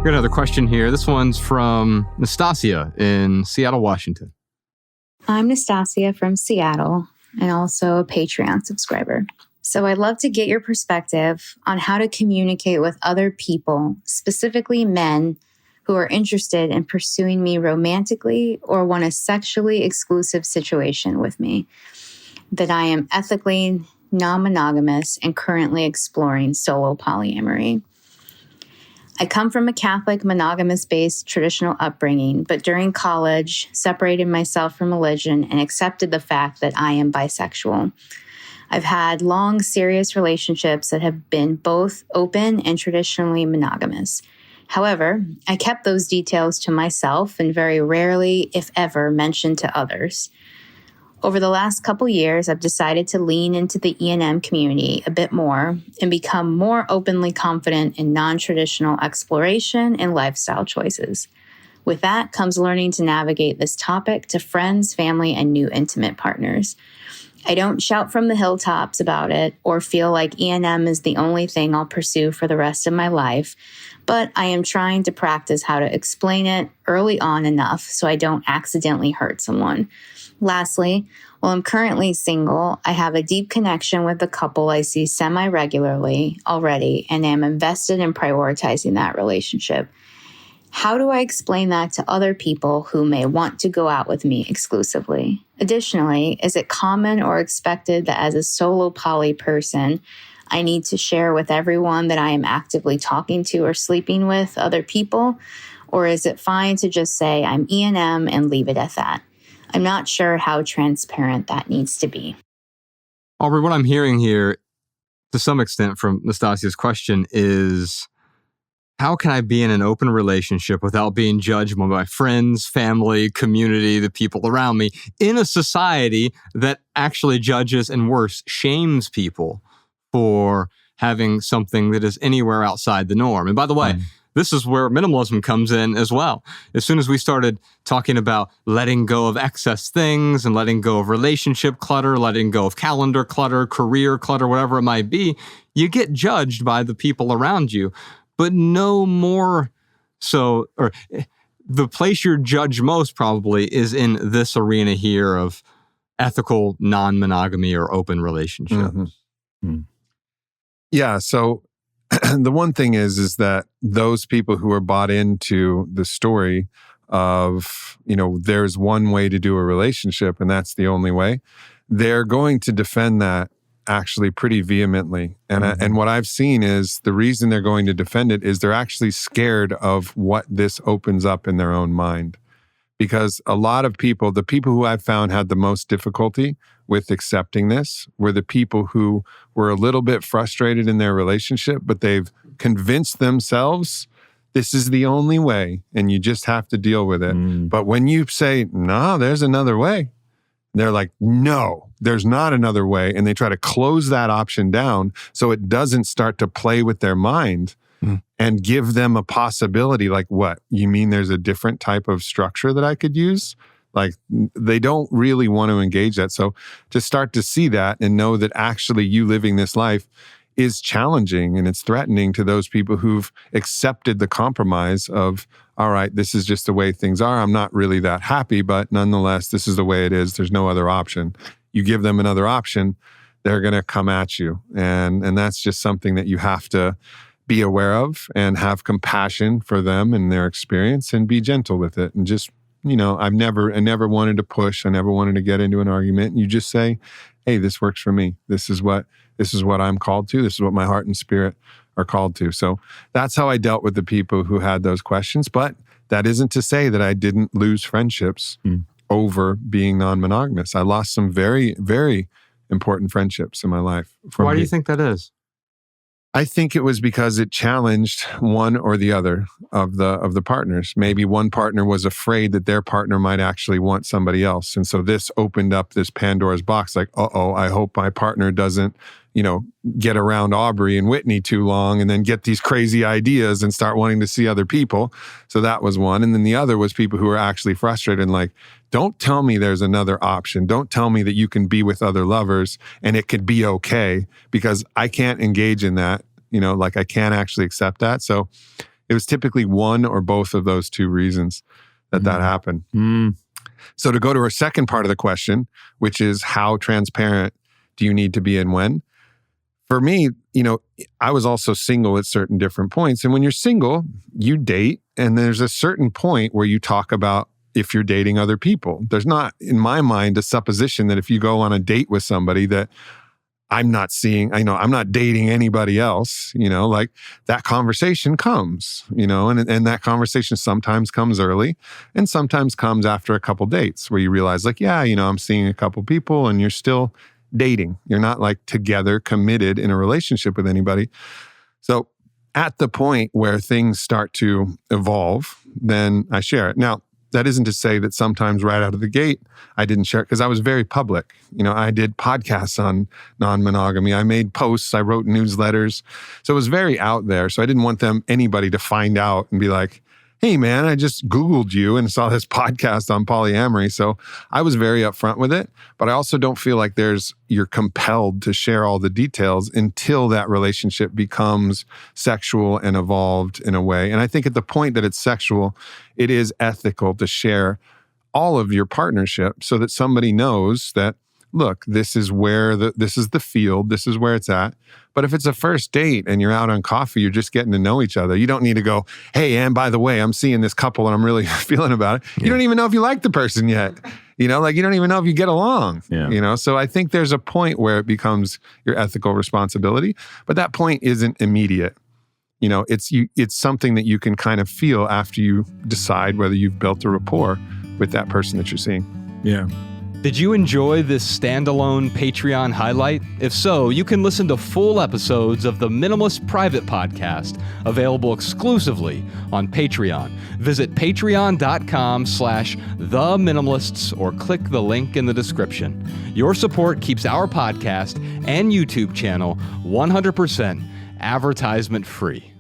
Got another question here. This one's from Nastasia in Seattle, Washington. I'm Nastasia from Seattle and also a Patreon subscriber. So I'd love to get your perspective on how to communicate with other people, specifically men, who are interested in pursuing me romantically or want a sexually exclusive situation with me, that I am ethically non-monogamous and currently exploring solo polyamory. I come from a Catholic monogamous-based traditional upbringing, but during college, separated myself from religion and accepted the fact that I am bisexual. I've had long, serious relationships that have been both open and traditionally monogamous. However, I kept those details to myself and very rarely, if ever, mentioned to others. Over the last couple years, I've decided to lean into the E&M community a bit more and become more openly confident in non-traditional exploration and lifestyle choices. With that comes learning to navigate this topic to friends, family, and new intimate partners. I don't shout from the hilltops about it or feel like E&M is the only thing I'll pursue for the rest of my life, but I am trying to practice how to explain it early on enough so I don't accidentally hurt someone. Lastly, while I'm currently single, I have a deep connection with a couple I see semi-regularly already and am invested in prioritizing that relationship. How do I explain that to other people who may want to go out with me exclusively? Additionally, is it common or expected that as a solo poly person, I need to share with everyone that I am actively talking to or sleeping with other people? Or is it fine to just say I'm E&M and leave it at that? I'm not sure how transparent that needs to be. Aubrey, what I'm hearing here, to some extent from Nastasia's question, is how can I be in an open relationship without being judged by my friends, family, community, the people around me, in a society that actually judges and worse, shames people for having something that is anywhere outside the norm? And by the way, this is where minimalism comes in as well. As soon as we started talking about letting go of excess things and letting go of relationship clutter, letting go of calendar clutter, career clutter, whatever it might be, you get judged by the people around you. But no more so, or the place you're judged most probably is in this arena here of ethical non-monogamy or open relationships. Mm-hmm. Yeah, so the one thing is that those people who are bought into the story of, there's one way to do a relationship and that's the only way, they're going to defend that actually pretty vehemently. And what I've seen is the reason they're going to defend it is they're actually scared of what this opens up in their own mind. Because a lot of people, the people who I've found had the most difficulty with accepting this were the people who were a little bit frustrated in their relationship, but they've convinced themselves this is the only way and you just have to deal with it. But when you say, no, there's another way, they're like, no, there's not another way. And they try to close that option down so it doesn't start to play with their mind and give them a possibility. Like, what? You mean there's a different type of structure that I could use? Like, they don't really want to engage that. So to start to see that and know that actually you living this life is challenging and it's threatening to those people who've accepted the compromise of, all right, this is just the way things are. I'm not really that happy, but nonetheless, this is the way it is. There's no other option. You give them another option, they're going to come at you. And that's just something that you have to be aware of and have compassion for them and their experience and be gentle with it. And just, I never wanted to push. I never wanted to get into an argument. You just say, hey, this works for me. This is what I'm called to. This is what my heart and spirit are called to. So that's how I dealt with the people who had those questions. But that isn't to say that I didn't lose friendships over being non-monogamous. I lost some very, very important friendships in my life. Why do you think that is? I think it was because it challenged one or the other of the partners. Maybe one partner was afraid that their partner might actually want somebody else. And so this opened up this Pandora's box, like, I hope my partner doesn't, get around Aubrey and Whitney too long and then get these crazy ideas and start wanting to see other people. So that was one. And then the other was people who were actually frustrated and like, don't tell me there's another option. Don't tell me that you can be with other lovers and it could be okay, because I can't engage in that. I can't actually accept that. So It was typically one or both of those two reasons that happened. So to go to our second part of the question, which is how transparent do you need to be and when? For me, I was also single at certain different points. And when you're single, you date, and there's a certain point where you talk about if you're dating other people. There's not, in my mind, a supposition that if you go on a date with somebody that I'm not dating anybody else, like that conversation comes, and that conversation sometimes comes early and sometimes comes after a couple dates where you realize like, yeah, I'm seeing a couple people and you're still dating. You're not like together committed in a relationship with anybody. So at the point where things start to evolve, then I share it. Now, that isn't to say that sometimes right out of the gate, I didn't share it because I was very public. I did podcasts on non-monogamy. I made posts. I wrote newsletters. So it was very out there. So I didn't want anybody to find out and be like, hey man, I just Googled you and saw this podcast on polyamory. So I was very upfront with it, but I also don't feel like you're compelled to share all the details until that relationship becomes sexual and evolved in a way. And I think at the point that it's sexual, it is ethical to share all of your partnership so that somebody knows that, look, this is the field, this is where it's at. But if it's a first date and you're out on coffee, you're just getting to know each other. You don't need to go, hey, and by the way, I'm seeing this couple and I'm really feeling about it. You don't even know if you like the person yet. You don't even know if you get along. Yeah. So I think there's a point where it becomes your ethical responsibility, but that point isn't immediate. It's something that you can kind of feel after you decide whether you've built a rapport with that person that you're seeing. Yeah. Did you enjoy this standalone Patreon highlight? If so, you can listen to full episodes of the Minimalist Private Podcast, available exclusively on Patreon. Visit patreon.com/theminimalists or click the link in the description. Your support keeps our podcast and YouTube channel 100% advertisement free.